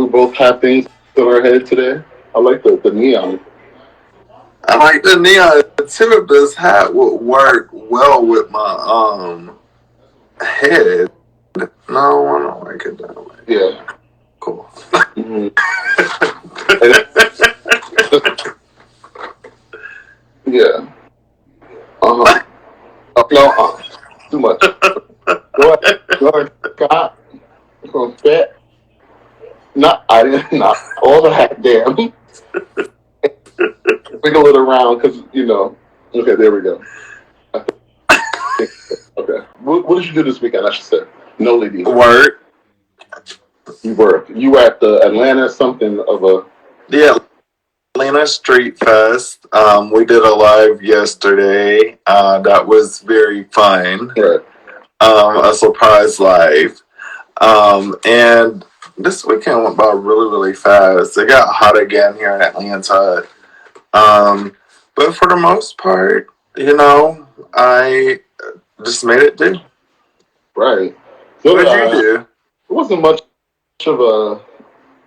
both have things on our head today. I like the neon. I like the neon too. This hat would work well with my head. No, I don't like it that way. Yeah. Cool. Mm-hmm. Yeah. Uh-huh. No, too much. Go ahead. Go ahead, Scott. From Fat. Not, I didn't, not all the hat, damn. Wiggle it around, because, okay, there we go. I think, okay. What did you do this weekend, I should say? No, lady. Work. You were at the Atlanta something of a... Yeah, Atlanta Street Fest. We did a live yesterday. That was very fun. Right. A surprise live. And this weekend went by really, really fast. It got hot again here in Atlanta. But for the most part, I just made it do. Right. So, what did you do? It wasn't much of a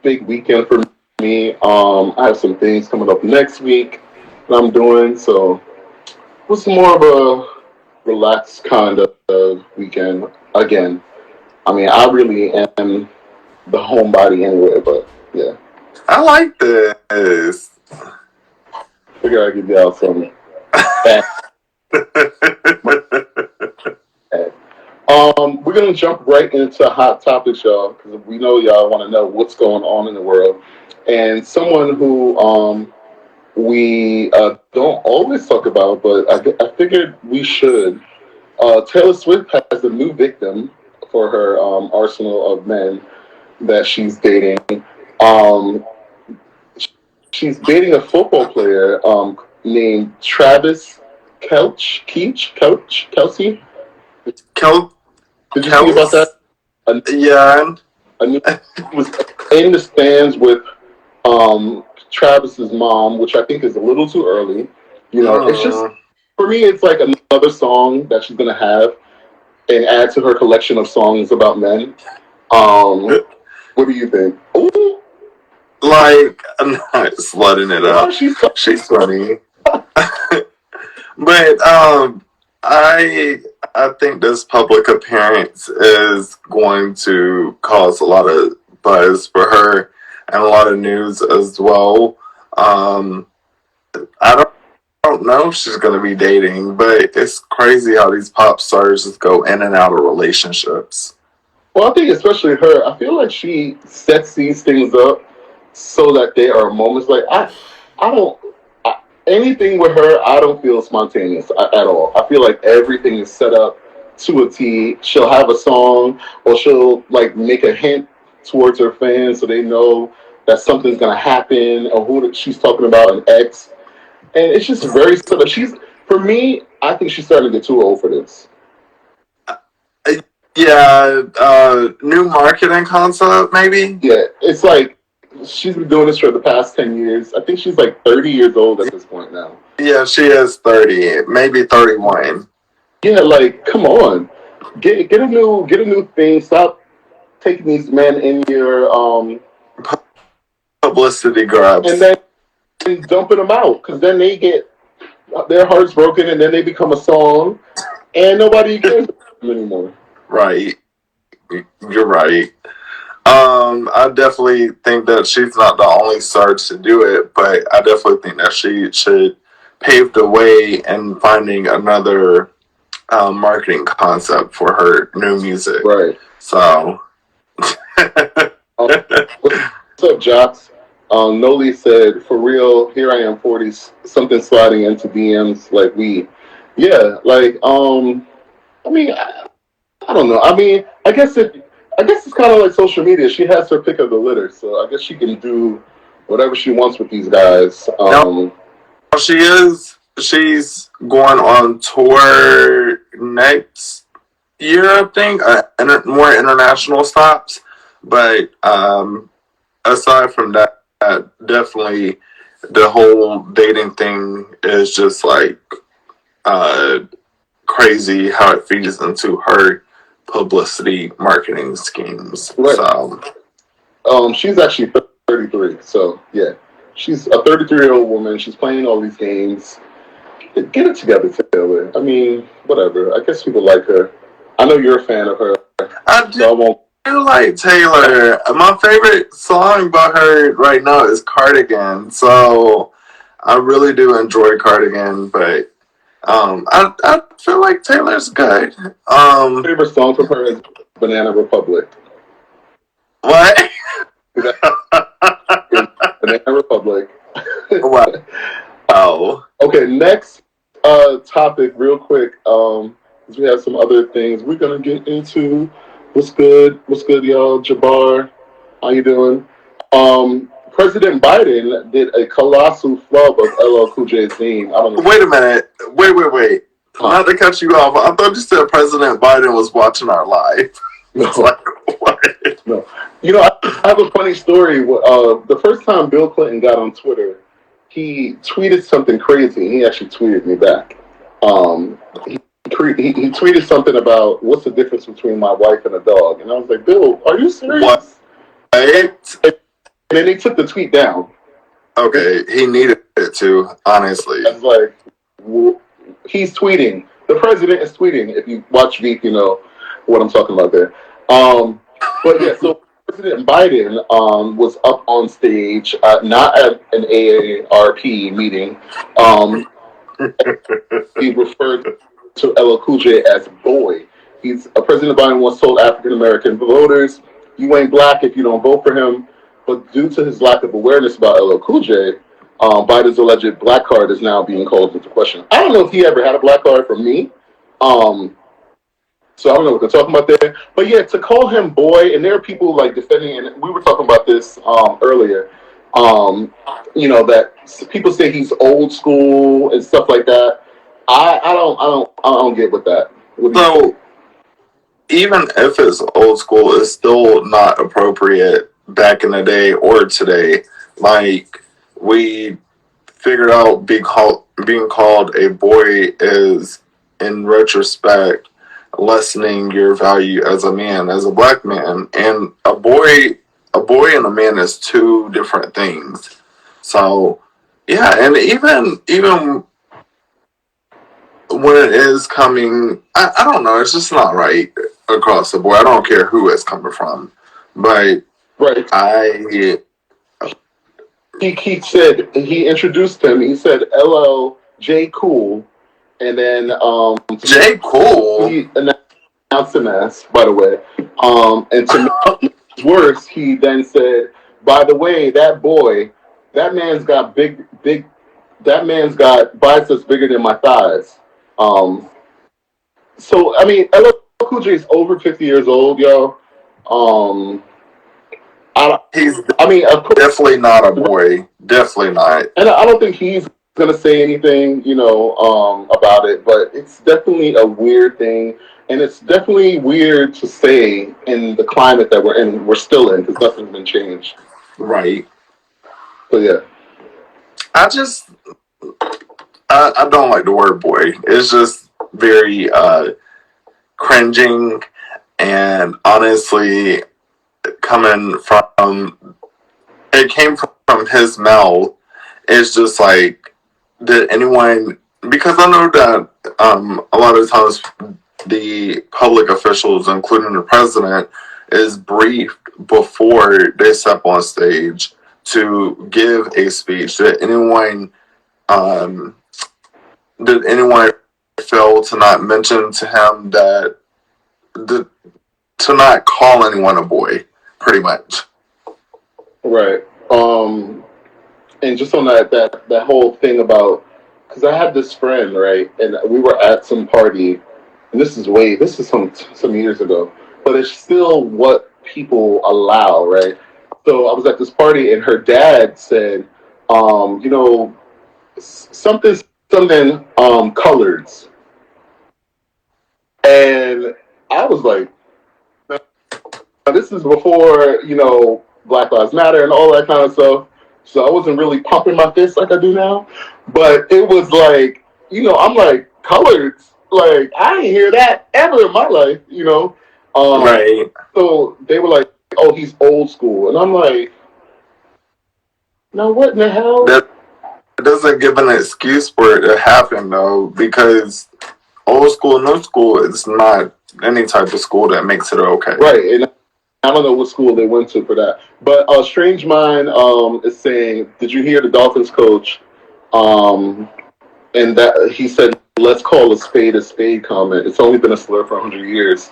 big weekend for me. I have some things coming up next week that I'm doing, so it was more of a relaxed kind of weekend. Again, I mean, I really am the homebody anyway, but yeah. I like this. Figure I'd give y'all some we're gonna jump right into hot topics, y'all, because we know y'all want to know what's going on in the world. And someone who we don't always talk about, but I figured we should. Taylor Swift has a new victim for her arsenal of men that she's dating. Um, she's dating a football player named Travis Kelsey. Did you see about that? Yeah. I knew he was in the stands with Travis's mom, which I think is a little too early. It's just, for me, it's like another song that she's gonna have and add to her collection of songs about men. What do you think? Ooh. Like, I'm not slutting it up. She's funny. But I think this public appearance is going to cause a lot of buzz for her and a lot of news as well. I don't know if she's going to be dating, but it's crazy how these pop stars just go in and out of relationships. Well, I think especially her, I feel like she sets these things up so that there are moments like I don't. Anything with her, I don't feel spontaneous at all. I feel like everything is set up to a T. She'll have a song, or she'll like make a hint towards her fans so they know that something's gonna happen, or who she's talking about, an ex, and it's just very similar. For me, I think she's starting to get too old for this. Yeah, new marketing concept, maybe? Yeah, it's like she's been doing this for the past 10 years. I think she's like 30 years old at this point now. Yeah, she is 30, maybe 31. Yeah, like, come on. Get a new thing. Stop taking these men in your publicity grabs. And then dumping them out, because then they get their hearts broken and then they become a song and nobody cares about them anymore. Right. You're right. I definitely think that she's not the only star to do it, but I definitely think that she should pave the way in finding another marketing concept for her new music. Right. So. What's up, Jocks? Noli said, for real, here I am, 40, something sliding into DMs like we. Yeah, like, I mean, I don't know. I mean, I guess it's kind of like social media. She has her pick of the litter, so I guess she can do whatever she wants with these guys. No, she is. She's going on tour next year, I think. More international stops, but aside from that, definitely the whole dating thing is just like crazy how it feeds into her publicity marketing schemes. Right. So She's actually 33. So yeah, she's a 33-year-old woman. She's playing all these games. Get it together, Taylor. I mean, whatever. I guess people like her. I know you're a fan of her, I so I won't. do like Taylor. My favorite song by her right now is Cardigan. So I really do enjoy Cardigan, but I feel like Taylor's good. Favorite song from her is Banana Republic. What? Banana Republic. Wow. Okay, next topic, real quick. 'Cause we have some other things we're gonna get into. What's good? What's good, y'all? Jabbar, how you doing? President Biden did a colossal flub of LL Cool J's theme. I don't know. Wait a minute. Wait. Huh. Not to cut you off. I thought you said President Biden was watching our live. No. It's like, what? No. You know, I have a funny story. The first time Bill Clinton got on Twitter, he tweeted something crazy. He actually tweeted me back. He tweeted something about what's the difference between my wife and a dog, and I was like, Bill, are you serious? What? And then he took the tweet down. Okay, he needed it to, honestly. I was like, well, he's tweeting. The president is tweeting. If you watch Veep, you know what I'm talking about there. But yeah, so President Biden was up on stage, not at an AARP meeting. He referred to LL Cool J as boy. President Biden once told African American voters, "You ain't black if you don't vote for him." But due to his lack of awareness about LL Cool J, Biden's alleged black card is now being called into question. I don't know if he ever had a black card from me. So I don't know what they're talking about there. But yeah, to call him boy, and there are people like defending, and we were talking about this earlier. You know, that people say he's old school and stuff like that. I don't get with that. What do you think? Even if it's old school, it's still not appropriate back in the day or today. Like, we figured out being called a boy is, in retrospect, lessening your value as a man, as a black man. And a boy and a man is two different things. So, yeah, and even when it is coming, I don't know, it's just not right across the board. I don't care who it's coming from. But right. He said, he introduced him, he said LL J Cool, and then J Cool, he announced him as, by the way, and to make it worse, he then said, by the way, that man's got that man's got biceps bigger than my thighs. So I mean, LL Cool J is over 50 years old, yo. I mean, of course, definitely not a boy. Definitely not. And I don't think he's gonna say anything, you know, about it. But it's definitely a weird thing, and it's definitely weird to say in the climate that we're in. We're still in because nothing's been changed. Right. So yeah, I don't like the word boy. It's just very cringing, and honestly, it came from his mouth. It's just like, did anyone? Because I know that a lot of times the public officials, including the president, is briefed before they step on stage to give a speech. Did anyone fail to not mention to him that to not call anyone a boy, pretty much? right. And just on that whole thing about, because I had this friend, right, and we were at some party, and this is some years ago, but it's still what people allow, right? So I was at this party, and her dad said, you know, something coloreds, and I was like, now, this is before, you know, Black Lives Matter and all that kind of stuff. So I wasn't really pumping my fist like I do now. But it was like, you know, I'm like, coloreds? Like, I didn't hear that ever in my life, you know. Right. So they were like, oh, he's old school. And I'm like, now what in the hell? That doesn't give an excuse for it to happen though, because old school, new school is not any type of school that makes it okay. Right. And I don't know what school they went to for that. But Strange Mind is saying, did you hear the Dolphins coach? And that he said, let's call a spade comment. It's only been a slur for 100 years.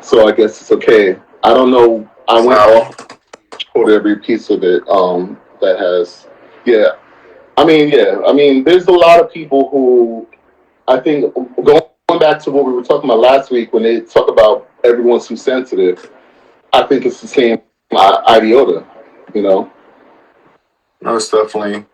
So I guess it's okay. I don't know. I went Wow. off for every piece of it that has, yeah. I mean, yeah. I mean, there's a lot of people who I think going back to what we were talking about last week when they talk about everyone's too sensitive. I think it's the same idiota, you know. Most definitely.